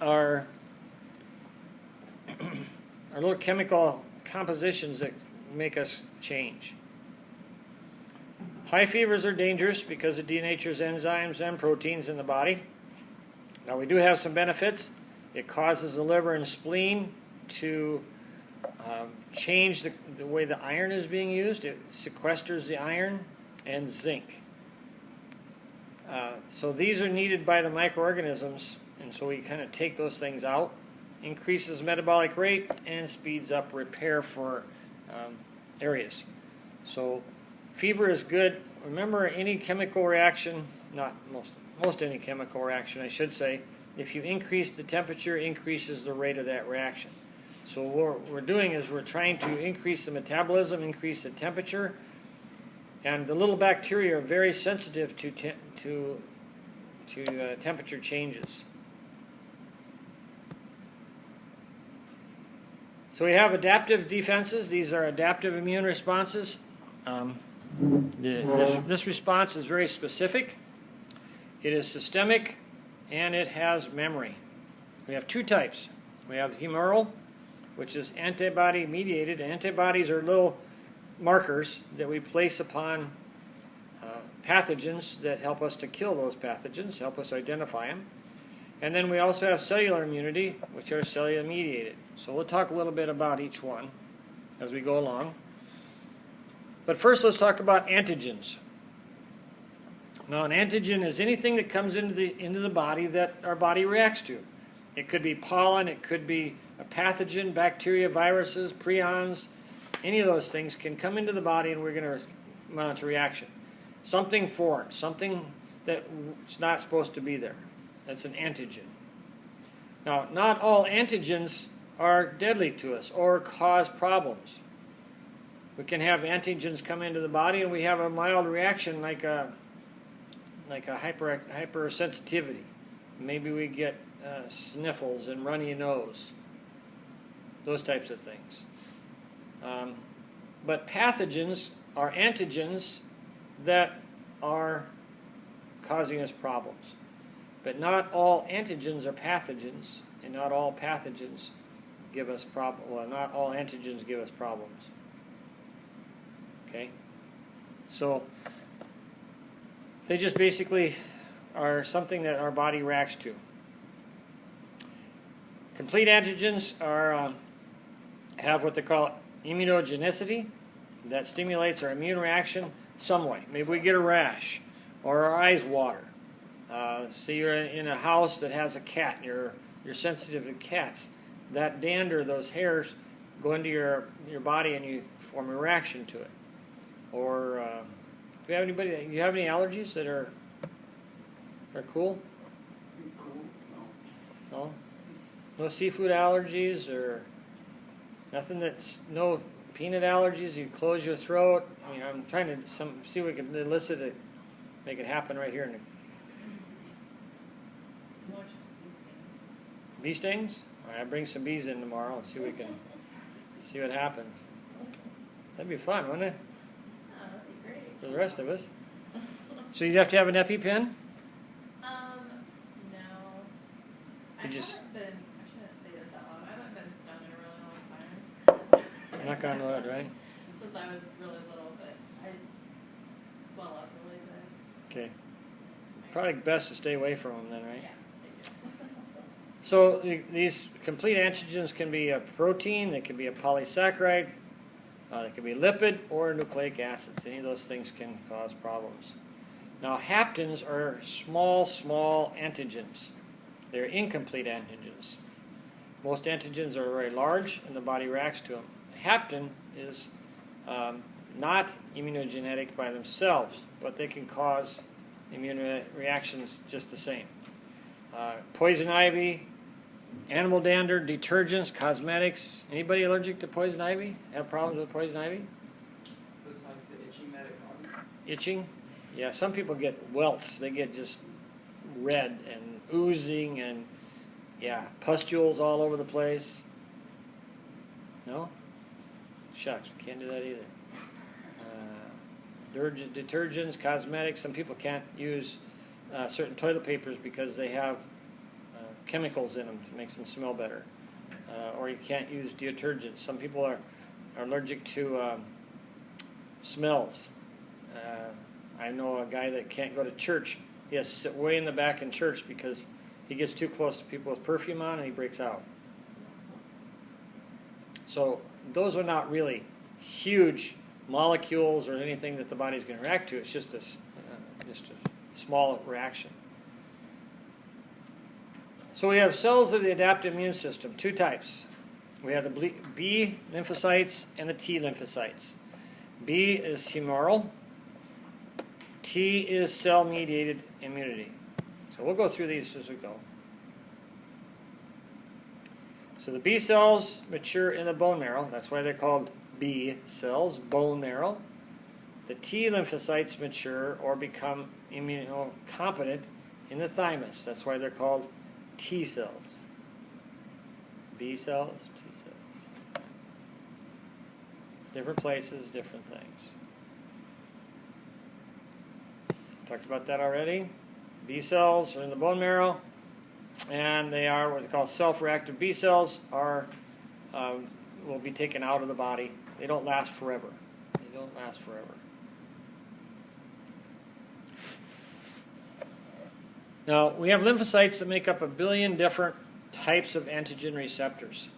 are our little chemical compositions that make us change. High fevers are dangerous because it denatures enzymes and proteins in the body. Now, we do have some benefits. It causes the liver and spleen to change the way the iron is being used. It sequesters the iron and zinc. So these are needed by the microorganisms, and so we kind of take those things out. Increases metabolic rate and speeds up repair for areas. So fever is good. Remember, any chemical reaction, not most any chemical reaction, I should say, if you increase the temperature, increases the rate of that reaction. So what we're doing is we're trying to increase the metabolism, increase the temperature, and the little bacteria are very sensitive to temperature changes. So we have adaptive defenses. These are adaptive immune responses. This response is very specific. It is systemic, and it has memory. We have two types. We have humoral, which is antibody-mediated. Antibodies are little markers that we place upon pathogens that help us to kill those pathogens, help us identify them. And then we also have cellular immunity, which are cellular-mediated. So we'll talk a little bit about each one as we go along. But first, let's talk about antigens. Now, an antigen is anything that comes into the body that our body reacts to. It could be pollen, it could be a pathogen, bacteria, viruses, prions. Any of those things can come into the body, and we're going to mount a reaction. Something foreign, something that's not supposed to be there. That's an antigen. Now, not all antigens are deadly to us or cause problems. We can have antigens come into the body, and we have a mild reaction like a hypersensitivity. Maybe we get sniffles and runny nose, those types of things. But pathogens are antigens that are causing us problems. But not all antigens are pathogens, and not all pathogens give us problems. Well, not all antigens give us problems. Okay? So they just basically are something that our body reacts to. Complete antigens are have what they call immunogenicity. That stimulates our immune reaction some way. Maybe we get a rash, or our eyes water. Say you're in a house that has a cat, you're sensitive to cats. That dander, those hairs, go into your body, and you form a reaction to it. Or do you have any allergies that are cool? No? No seafood allergies, or nothing that's no peanut allergies? You close your throat. I mean, I'm trying to see if we can elicit it, make it happen right here in the bee stings? All right, I'll bring some bees in tomorrow and see if we can see what happens. That'd be fun, wouldn't it? Oh, that'd be great. For the rest of us. So you'd have to have an EpiPen? No. I shouldn't say this out loud. I haven't been stung in a really long time. Knock on wood, right? Since I was really little, but I just swell up really good. Okay. Probably best to stay away from them then, right? Yeah. So these complete antigens can be a protein, they can be a polysaccharide, they can be lipid or nucleic acids. Any of those things can cause problems. Now, haptens are small antigens. They're incomplete antigens. Most antigens are very large, and the body reacts to them. Hapten is not immunogenic by themselves, but they can cause immune reactions just the same. Poison ivy, animal dander, detergents, cosmetics. Anybody allergic to poison ivy? Have problems with poison ivy? Besides the itching that it causes? Itching? Yeah, some people get welts. They get just red and oozing and, yeah, pustules all over the place. No? Shucks, we can't do that either. Detergents, cosmetics. Some people can't use certain toilet papers because they have chemicals in them to make them smell better. Or you can't use detergents. Some people are allergic to smells. I know a guy that can't go to church. He has to sit way in the back in church because he gets too close to people with perfume on and he breaks out. So those are not really huge molecules or anything that the body's going to react to. It's just a small reaction. So we have cells of the adaptive immune system, two types. We have the B lymphocytes and the T lymphocytes. B is humoral. T is cell-mediated immunity. So we'll go through these as we go. So the B cells mature in the bone marrow. That's why they're called B cells, bone marrow. The T lymphocytes mature or become immunocompetent in the thymus. That's why they're called T cells. B cells, T cells. Different places, different things. Talked about that already. B cells are in the bone marrow, and they are what they call self-reactive B cells. Will be taken out of the body. They don't last forever. They don't last forever. Now, we have lymphocytes that make up 1 billion different types of antigen receptors.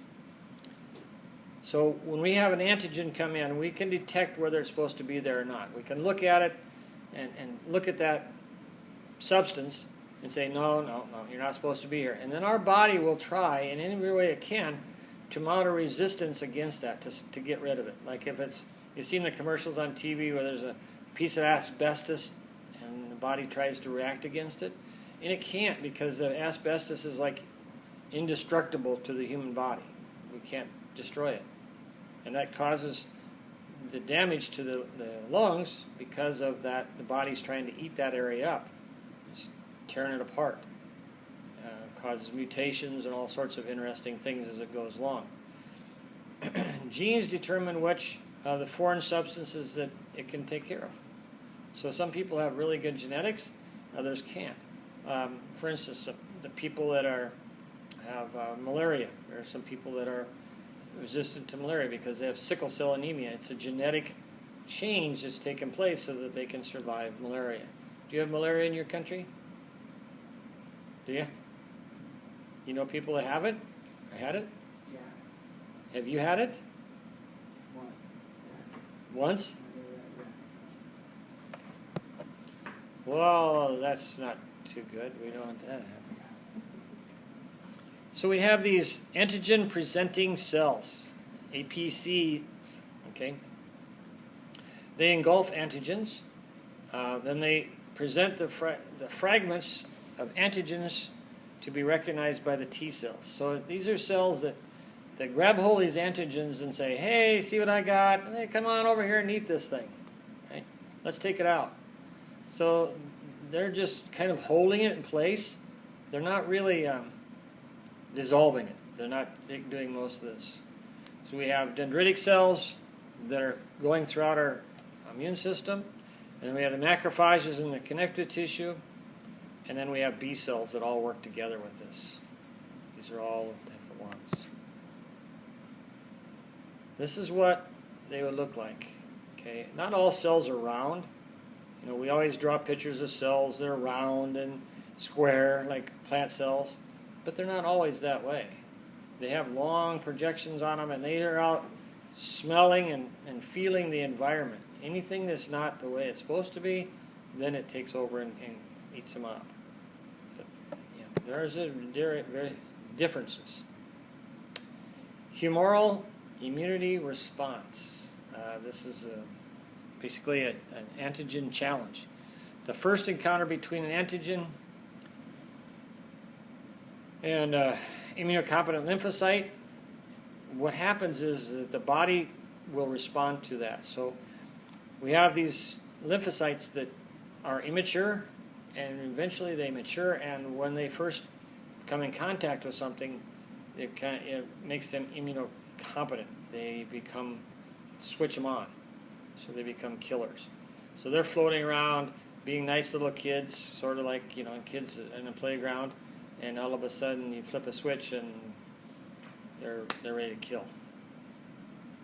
So when we have an antigen come in, we can detect whether it's supposed to be there or not. We can look at it and look at that substance and say, no, you're not supposed to be here. And then our body will try in any way it can to mount a resistance against that, to get rid of it. Like if it's, you've seen the commercials on TV where there's a piece of asbestos and the body tries to react against it. And it can't, because the asbestos is like indestructible to the human body. We can't destroy it. And that causes the damage to the lungs because of that. The body's trying to eat that area up. It's tearing it apart. Causes mutations and all sorts of interesting things as it goes along. Genes determine which of the foreign substances that it can take care of. So some people have really good genetics, others can't. For instance, the people that have malaria, there are some people that are resistant to malaria because they have sickle cell anemia. It's a genetic change that's taken place so that they can survive malaria. Do you have malaria in your country? Do you? You know people that have it? Or had it? Yeah, Have you had it? once. Yeah. Once? Yeah. Well, that's not too good. We don't want that to happen. So we have these antigen-presenting cells, APCs, okay? They engulf antigens. Then they present the fragments of antigens to be recognized by the T cells. So these are cells that grab hold of these antigens and say, hey, see what I got? Hey, come on over here and eat this thing. Okay? Let's take it out. So they're just kind of holding it in place. They're not really dissolving it. They're not doing most of this. So we have dendritic cells that are going throughout our immune system. And then we have the macrophages in the connective tissue. And then we have B cells that all work together with this. These are all different ones. This is what they would look like. Okay, not all cells are round. You know, we always draw pictures of cells that are round and square, like plant cells, but they're not always that way. They have long projections on them, and they are out smelling and feeling the environment. Anything that's not the way it's supposed to be, then it takes over and eats them up. But, yeah, there's very differences. Humoral immunity response. This is basically an antigen challenge. The first encounter between an antigen and immunocompetent lymphocyte, what happens is that the body will respond to that. So we have these lymphocytes that are immature, and eventually they mature, and when they first come in contact with something, it makes them immunocompetent. They switch them on, so they become killers. So they're floating around, being nice little kids, sort of like, kids in a playground, and all of a sudden you flip a switch and they're ready to kill.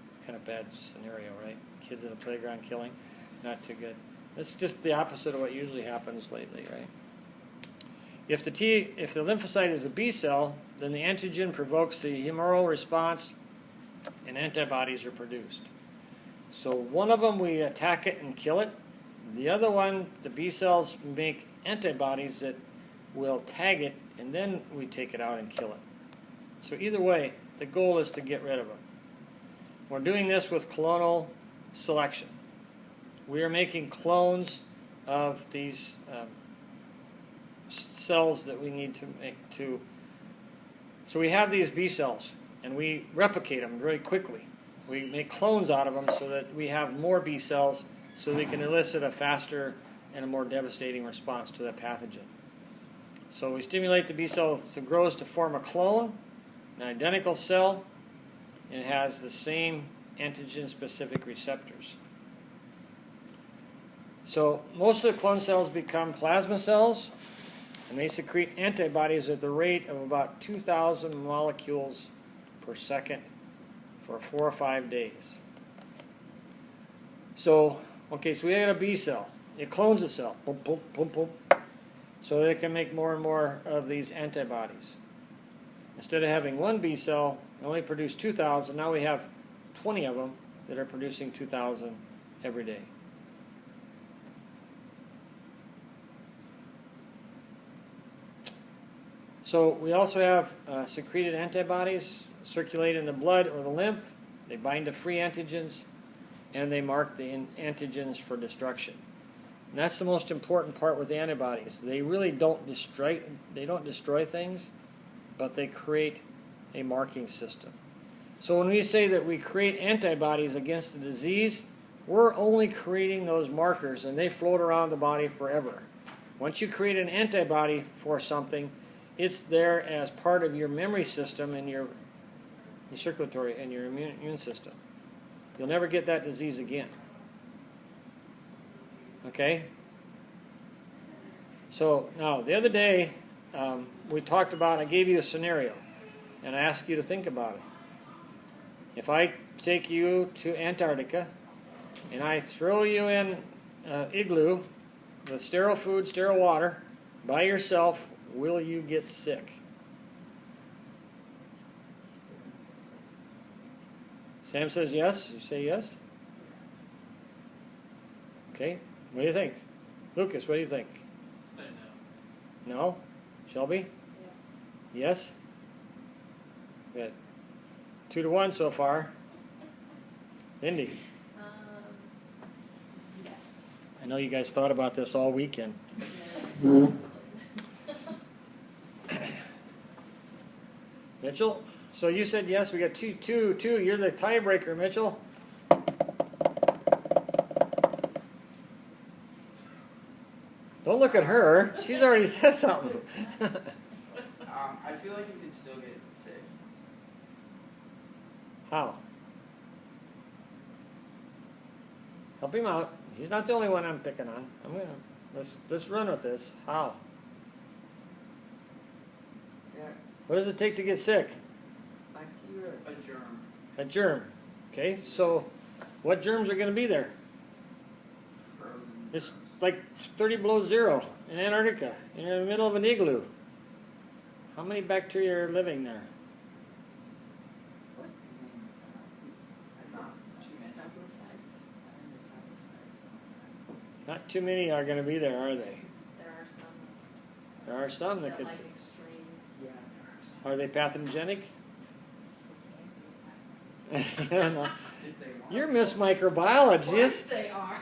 It's kind of a bad scenario, right? Kids in a playground killing, not too good. It's just the opposite of what usually happens lately, right? If the lymphocyte is a B cell, then the antigen provokes the humoral response and antibodies are produced. So one of them, we attack it and kill it. The other one, the B cells make antibodies that will tag it, and then we take it out and kill it. So either way, the goal is to get rid of them. We're doing this with clonal selection. We are making clones of these cells that we need to make to. So we have these B cells, and we replicate them very quickly. We make clones out of them so that we have more B cells so they can elicit a faster and a more devastating response to that pathogen. So we stimulate the B cell that grows to form a clone, an identical cell, and it has the same antigen-specific receptors. So most of the clone cells become plasma cells, and they secrete antibodies at the rate of about 2,000 molecules per second for 4 or 5 days. So, okay, so we got a B cell. It clones a cell, boom, boom, boom, boom, so they can make more and more of these antibodies. Instead of having one B cell, it only produce 2,000. Now we have 20 of them that are producing 2,000 every day. So we also have secreted antibodies circulate in the blood or the lymph. They bind to free antigens, and they mark the antigens for destruction. And that's the most important part with the antibodies. They really don't destroy. They don't destroy things, but they create a marking system. So when we say that we create antibodies against the disease, we're only creating those markers, and they float around the body forever. Once you create an antibody for something, it's there as part of your memory system and your circulatory and your immune system. You'll never get that disease again. Okay? So now, the other day, we talked about, I gave you a scenario, and I asked you to think about it. If I take you to Antarctica, and I throw you in an igloo with sterile food, sterile water, by yourself, will you get sick? Sam says yes. You say yes? Okay. What do you think? Lucas, what do you think? Say no. No? Shelby? Yes? Good. 2-1 so far. Indy? Yes. I know you guys thought about this all weekend. Mitchell? So you said yes. We got 2-2. You're the tiebreaker, Mitchell. Don't look at her. She's already said something. I feel like you could still get sick. How? Help him out. He's not the only one I'm picking on. Let's run with this. How? Yeah, What does it take to get sick? bacteria. A germ. A germ. Okay, so what germs are going to be there? Frozen. It's like 30 below zero in Antarctica. You're in the middle of an igloo. How many bacteria are living there? Not too many. Not too many are going to be there, are they? There are some There are some that that could. like extreme. Yeah. Are they pathogenic? I don't know. If they want. You're Miss Of course Microbiologist. they are.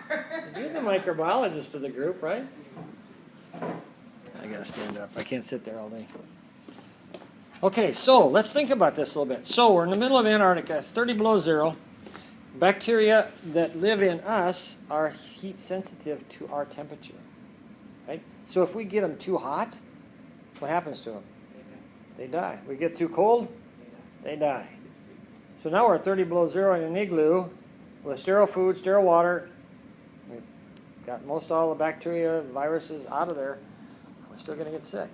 You're the microbiologist of the group, right? I gotta stand up. I can't sit there all day. Okay, so let's think about this a little bit. So we're in the middle of Antarctica. It's 30 below zero. Bacteria that live in us are heat sensitive to our temperature, right? So if we get them too hot, what happens to them? They die. We get too cold, they die. So now we're at 30 below zero in an igloo with sterile food, sterile water. We've got most all the bacteria, viruses out of there. We're still going to get sick.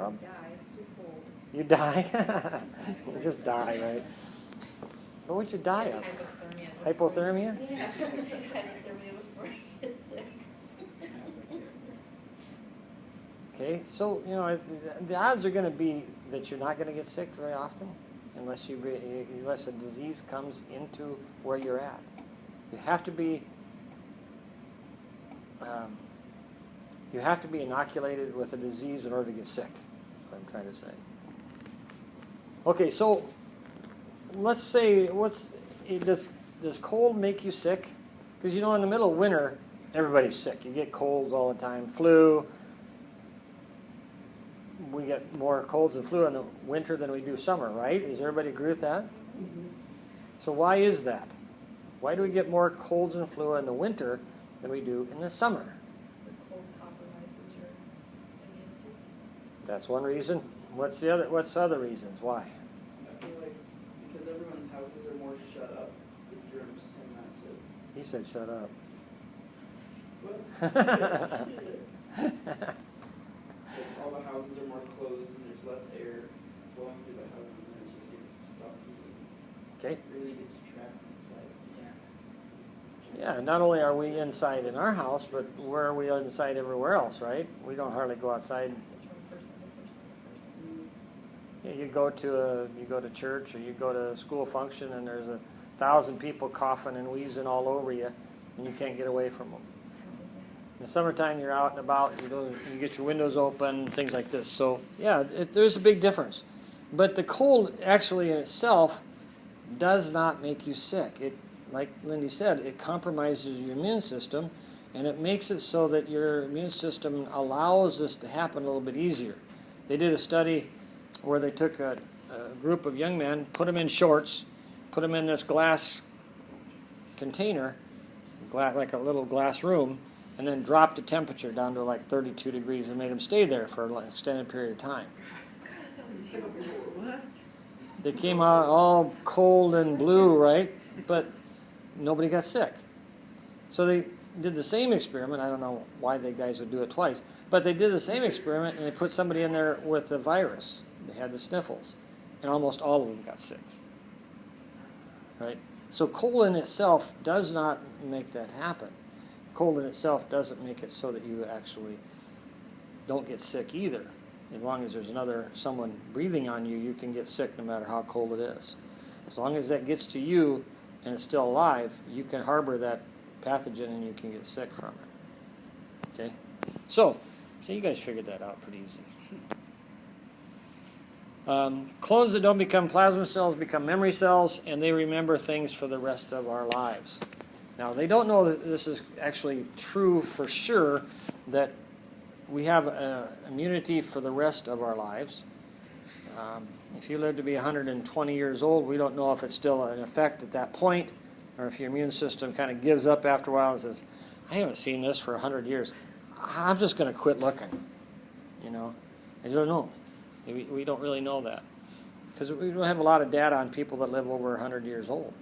I would die, it's too cold. You die? You just die, right? What would you die of? Hypothermia. Hypothermia? Yeah. Hypothermia before you get sick. Okay, so, you know, the odds are going to be that you're not going to get sick very often unless unless a disease comes into where you're at. You have to be inoculated with a disease in order to get sick. That's what I'm trying to say. Okay, so let's say does cold make you sick? Because you know in the middle of winter everybody's sick. You get colds all the time, flu. We get more colds and flu in the winter than we do summer, right? Does everybody agree with that? Mm-hmm. So why is that? Why do we get more colds and flu in the winter than we do in the summer? The cold compromises your immunity. That's one reason. What's the other reasons? Why? I feel like because everyone's houses are more shut up, the germs tend not to. He said shut up. Like all the houses are more closed and there's less air flowing through the houses and it just gets stuffy. Okay. It really gets trapped inside. Yeah, not only are we inside in our house, but where are we inside everywhere else, right? We don't hardly go outside. It's just from person to person to person. Yeah, you go to church or you go to a school function and there's 1,000 people coughing and wheezing all over you, and you can't get away from them. In the summertime, you're out and about, you get your windows open, things like this. So, yeah, there's a big difference. But the cold, actually, in itself, does not make you sick. It, like Lindy said, it compromises your immune system, and it makes it so that your immune system allows this to happen a little bit easier. They did a study where they took a group of young men, put them in shorts, put them in this glass container, like a little glass room, and then dropped the temperature down to like 32 degrees and made them stay there for an extended period of time. What? They came out all cold and blue, right? But nobody got sick. So they did the same experiment. I don't know why the guys would do it twice, but they did the same experiment and they put somebody in there with the virus. They had the sniffles, and almost all of them got sick. Right? So cold in itself does not make that happen. Cold in itself doesn't make it so that you actually don't get sick either. As long as there's someone breathing on you, you can get sick no matter how cold it is. As long as that gets to you and it's still alive, you can harbor that pathogen and you can get sick from it. Okay? So you guys figured that out pretty easy. Clones that don't become plasma cells become memory cells, and they remember things for the rest of our lives. Now, they don't know that this is actually true for sure, that we have immunity for the rest of our lives. If you live to be 120 years old, we don't know if it's still in effect at that point, or if your immune system kind of gives up after a while and says, I haven't seen this for 100 years. I'm just going to quit looking. You know? I don't know. We don't really know that. Because we don't have a lot of data on people that live over 100 years old.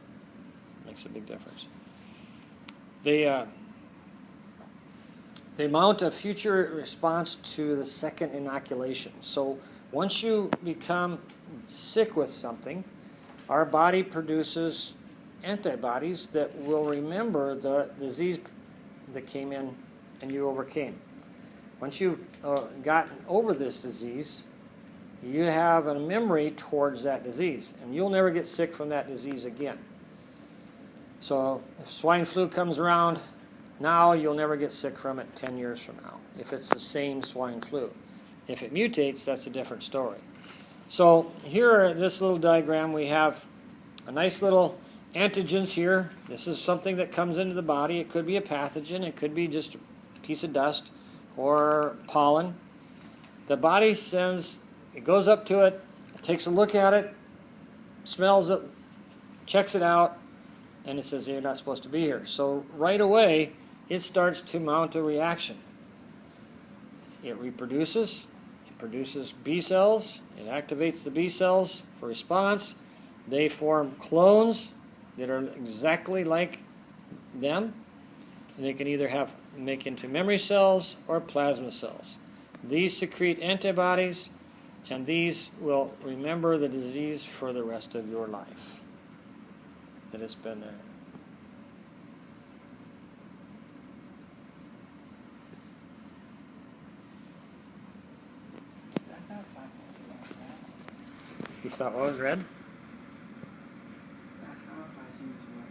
Makes a big difference. They mount a future response to the second inoculation. So once you become sick with something, our body produces antibodies that will remember the disease that came in and you overcame. Once you've gotten over this disease, you have a memory towards that disease, and you'll never get sick from that disease again. So if swine flu comes around now, you'll never get sick from it 10 years from now, if it's the same swine flu. If it mutates, that's a different story. So here in this little diagram, we have a nice little antigens here. This is something that comes into the body. It could be a pathogen. It could be just a piece of dust or pollen. The body sends, it goes up to it, takes a look at it, smells it, checks it out, and it says, you're not supposed to be here. So right away, it starts to mount a reaction. It reproduces. It produces B cells. It activates the B cells for response. They form clones that are exactly like them. And they can either make into memory cells or plasma cells. These secrete antibodies And these will remember the disease for the rest of your life that it's been there. That's not fascinating about that. You thought what was red? Not how fascinating is what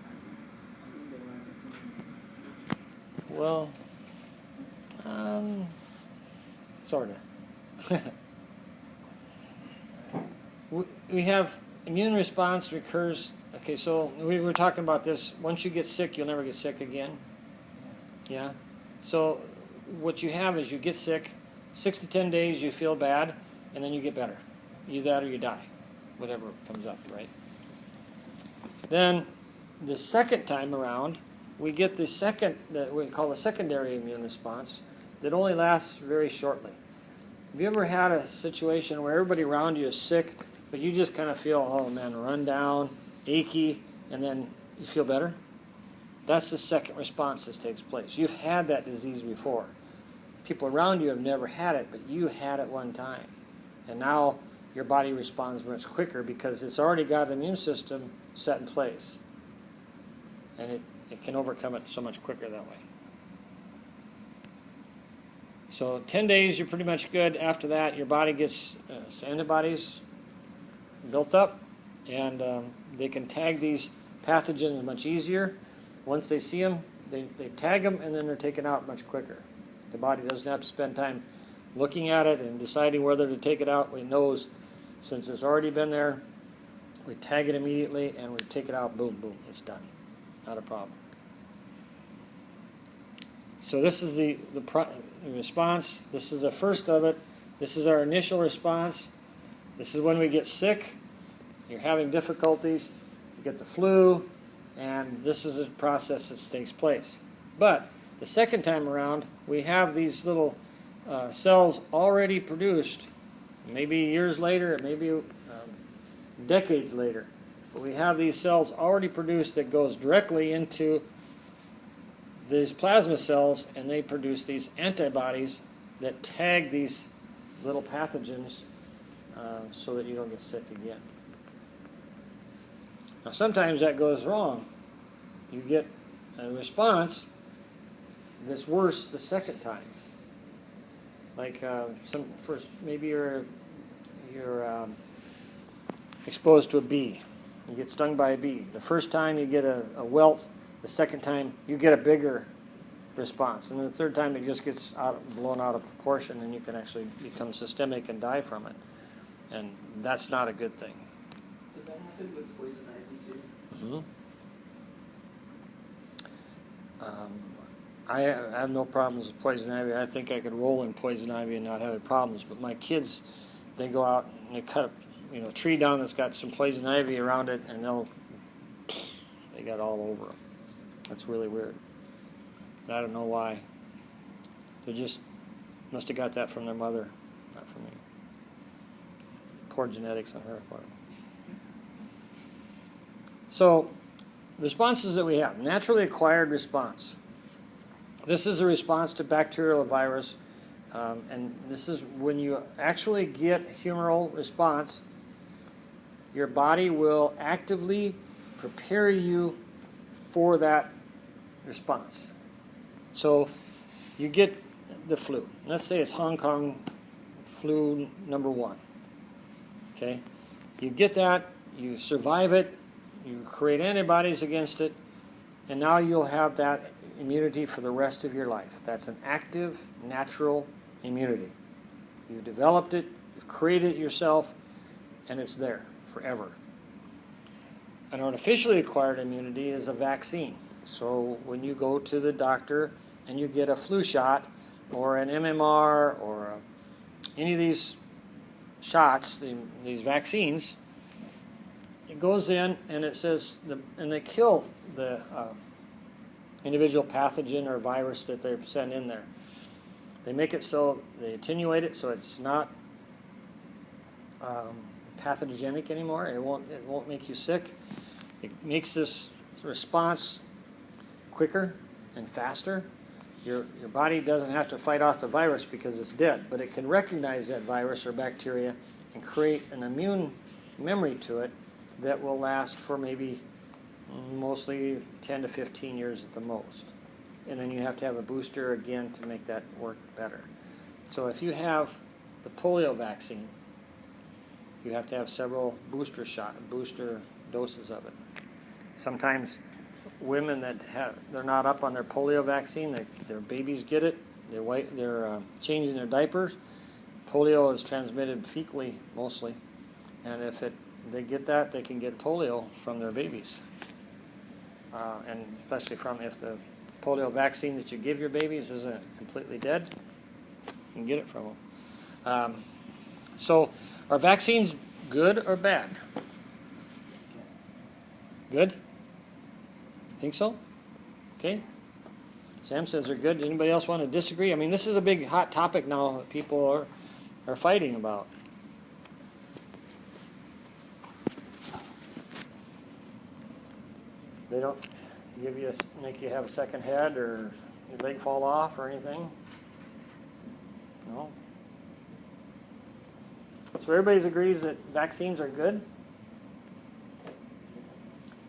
fascinates. I think they want to see. Well, sort of. We have immune response recurs. Okay, so we were talking about this. Once you get sick, you'll never get sick again. Yeah. So what you have is you get sick, 6 to 10 days you feel bad, and then you get better. Either that or you die, whatever comes up, right? Then the second time around, we get the second, that we call a secondary immune response, that only lasts very shortly. Have you ever had a situation where everybody around you is sick, but you just kind of feel, oh man, run down, achy, and then you feel better? That's the second response that takes place. You've had that disease before. People around you have never had it, but you had it one time. And now your body responds much quicker because it's already got an immune system set in place. And it can overcome it so much quicker that way. So 10 days, you're pretty much good. After that, your body gets antibodies built up, and they can tag these pathogens much easier. Once they see them, they tag them, and then they're taken out much quicker. The body doesn't have to spend time looking at it and deciding whether to take it out. It knows, since it's already been there, we tag it immediately, and we take it out, boom, boom, it's done. Not a problem. So this is the response. This is the first of it. This is our initial response. This is when we get sick. You're having difficulties. You get the flu, and this is a process that takes place. But the second time around, we have these little cells already produced, maybe years later, maybe decades later. But we have these cells already produced that goes directly into these plasma cells, and they produce these antibodies that tag these little pathogens so that you don't get sick again. Now sometimes that goes wrong. You get a response that's worse the second time. Like maybe you're exposed to a bee. You get stung by a bee. The first time you get a welt. The second time you get a bigger response. And the third time it just gets blown out of proportion, and you can actually become systemic and die from it. And that's not a good thing. Does that happen with poison ivy too? I have no problems with poison ivy. I think I could roll in poison ivy and not have any problems. But my kids, they go out and they cut a tree down that's got some poison ivy around it, and they got all over them. That's really weird. I don't know why. They just must have got that from their mother, not from me. Poor genetics on her part. So, responses that we have. Naturally acquired response. This is a response to bacterial or virus, and this is when you actually get humoral response, your body will actively prepare you for that response. So you get the flu. Let's say it's Hong Kong flu number 1. Okay? You get that, you survive it, you create antibodies against it, and now you'll have that immunity for the rest of your life. That's an active, natural immunity. You've developed it, you've created it yourself, and it's there forever. An artificially acquired immunity is a vaccine. So when you go to the doctor and you get a flu shot or an MMR or any of these shots, these vaccines, it goes in and it says, and they kill the individual pathogen or virus that they send in there. They make it so, they attenuate it so it's not pathogenic anymore. It won't make you sick. It makes this response quicker and faster, Your body doesn't have to fight off the virus because it's dead, but it can recognize that virus or bacteria and create an immune memory to it that will last for maybe mostly 10 to 15 years at the most. And then you have to have a booster again to make that work better. So if you have the polio vaccine, you have to have several booster doses of it. Sometimes women that they're not up on their polio vaccine, their babies get it. They're changing their diapers. Polio is transmitted fecally mostly, and if they get that, they can get polio from their babies, and especially if the polio vaccine that you give your babies isn't completely dead, you can get it from them. So, are vaccines good or bad? Good? Think so? Okay. Sam says they're good. Anybody else want to disagree? I mean, this is a big hot topic now that people are fighting about. They don't make you have a second head or your leg fall off or anything? No? So everybody agrees that vaccines are good?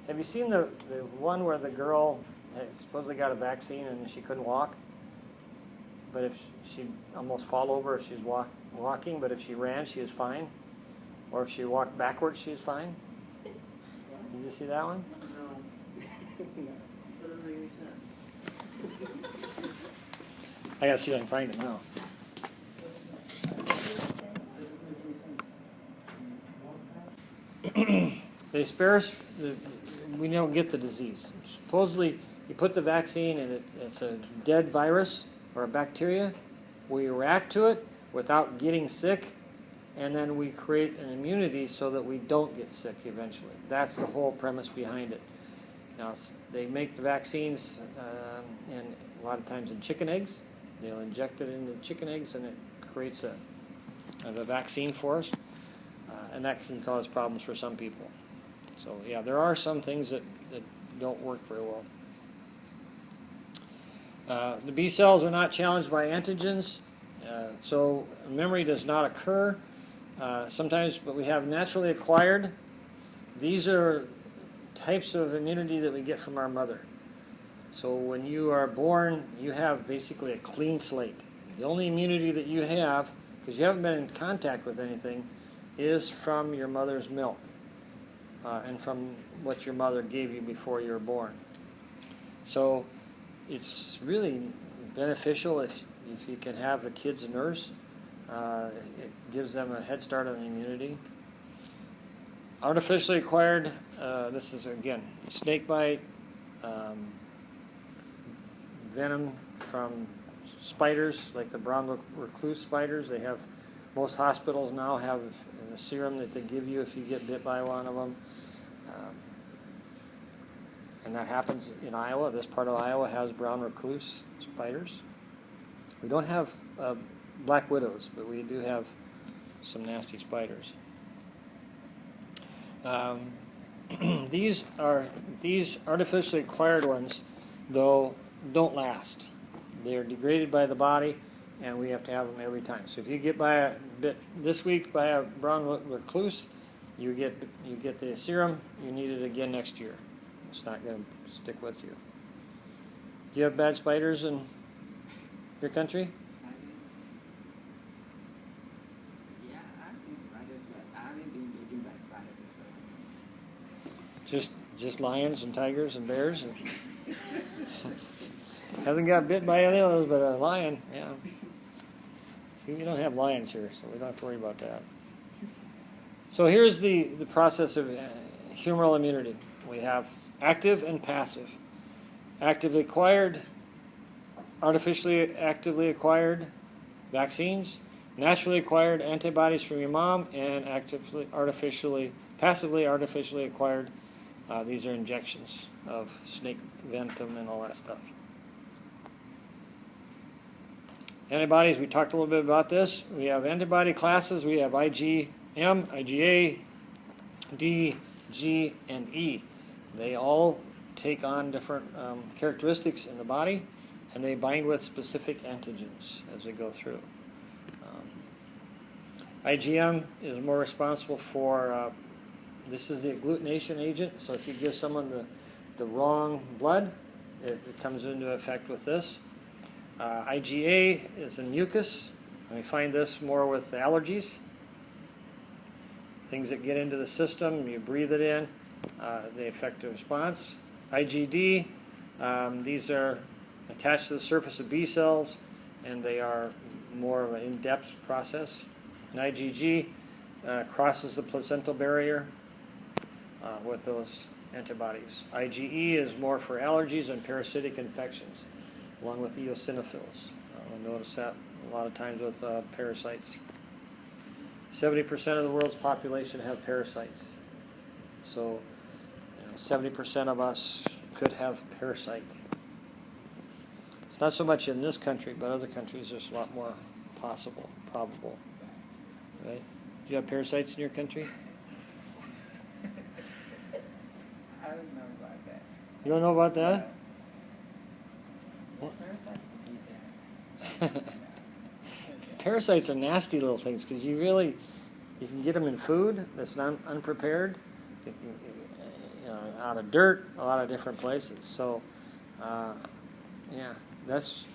Have you seen the one where the girl had supposedly got a vaccine and she couldn't walk? But if she'd almost fall over if she's walking, but if she ran, she was fine. Or if she walked backwards, she was fine. Did you see that one? No. That doesn't make any sense. I gotta see if I can find it now. That doesn't make any sense. They spare us, we don't get the disease. Supposedly, you put the vaccine and it's a dead virus or a bacteria. We react to it without getting sick, and then we create an immunity so that we don't get sick eventually. That's the whole premise behind it. Now, they make the vaccines, and a lot of times in chicken eggs. They'll inject it into the chicken eggs, and it creates a vaccine for us, and that can cause problems for some people. So, yeah, there are some things that don't work very well. The B cells are not challenged by antigens, so memory does not occur. Sometimes, but we have naturally acquired. These are types of immunity that we get from our mother. So when you are born, you have basically a clean slate. The only immunity that you have, because you haven't been in contact with anything, is from your mother's milk and from what your mother gave you before you were born. So it's really beneficial if you can have the kids nurse. It gives them a head start on immunity. Artificially acquired, this is again snake bite, venom from spiders, like the brown recluse spiders. They have, most hospitals now have a serum that they give you if you get bit by one of them. And that happens in Iowa. This part of Iowa has brown recluse spiders. We don't have black widows, but we do have some nasty spiders. These artificially acquired ones, though, don't last. They are degraded by the body, and we have to have them every time. So if you get bit this week by a brown recluse, you get the serum. You need it again next year. It's not going to stick with you. Do you have bad spiders in your country? Spiders. Yeah, I've seen spiders, but I haven't been bitten by a spider before. Just lions and tigers and bears? Hasn't got bit by any of those, but a lion, yeah. See, we don't have lions here, so we don't have to worry about that. So here's the process of humoral immunity. We have active and passive. Actively acquired, actively acquired vaccines, naturally acquired antibodies from your mom, and passively artificially acquired. These are injections of snake venom and all that stuff. Antibodies, we talked a little bit about this. We have antibody classes. We have IgM, IgA, D, G, and E. They all take on different characteristics in the body, and they bind with specific antigens as they go through. IgM is more responsible for, this is the agglutination agent, so if you give someone the wrong blood, it comes into effect with this. IgA is in mucus, and we find this more with allergies. Things that get into the system, you breathe it in, they affect the response. IgD, these are attached to the surface of B cells, and they are more of an in-depth process. And IgG crosses the placental barrier with those antibodies. IgE is more for allergies and parasitic infections, along with eosinophils. We'll notice that a lot of times with parasites. 70% of the world's population have parasites. So 70% of us could have parasites. It's not so much in this country, but other countries there's a lot more possible, probable. Right? Do you have parasites in your country? I don't know about that. You don't know about that? Parasites would be there. Parasites are nasty little things because you can get them in food that's unprepared, out of dirt, a lot of different places. So, that's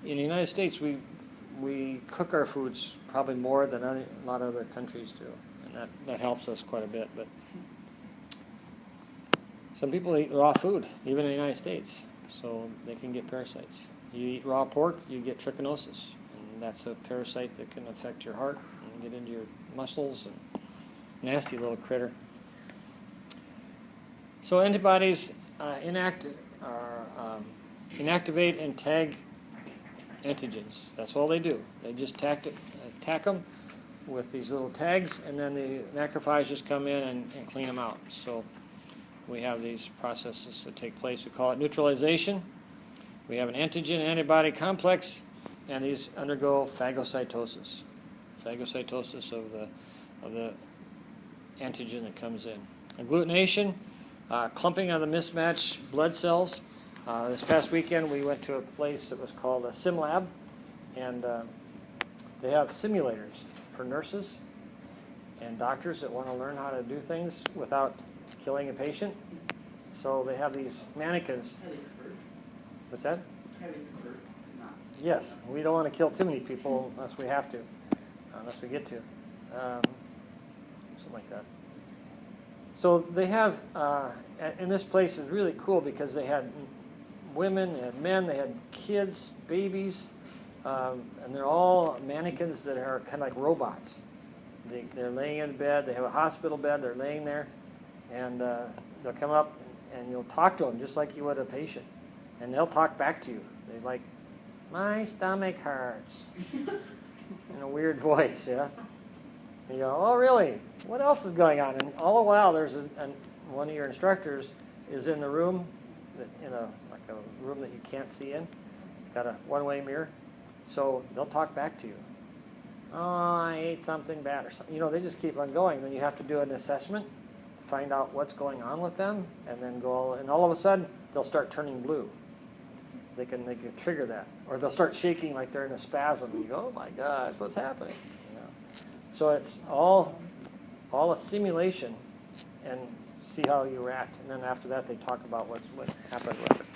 in the United States. We cook our foods probably more than a lot of other countries do, and that helps us quite a bit. But some people eat raw food, even in the United States, so they can get parasites. You eat raw pork, you get trichinosis, and that's a parasite that can affect your heart and get into your muscles, and nasty little critter. So antibodies inactivate and tag antigens. That's all they do. They just attack them with these little tags, and then the macrophages come in and clean them out. So we have these processes that take place. We call it neutralization. We have an antigen-antibody complex, and these undergo phagocytosis. Phagocytosis of the antigen that comes in. Agglutination, clumping of the mismatched blood cells. This past weekend we went to a place that was called a SimLab, and they have simulators for nurses and doctors that want to learn how to do things without killing a patient. So they have these mannequins. Highly preferred. What's that? Highly preferred. Not. Yes, we don't want to kill too many people unless we have to, unless we get to. Something like that. So they have, and this place is really cool because they had women, they had men, they had kids, babies, and they're all mannequins that are kind of like robots. They're laying in bed, they have a hospital bed, they're laying there, and they'll come up and you'll talk to them just like you would a patient. And they'll talk back to you. They're like, my stomach hurts, in a weird voice, yeah? And you go, oh really? What else is going on? And all the while there's one of your instructors is in the room, like a room that you can't see in. It's got a one-way mirror. So they'll talk back to you. Oh, I ate something bad or something. They just keep on going. Then you have to do an assessment to find out what's going on with them, and then and all of a sudden they'll start turning blue. They can trigger that. Or they'll start shaking like they're in a spasm. And you go, oh my gosh, what's happening? So it's all a simulation, and see how you react. And then after that, they talk about what happened with it.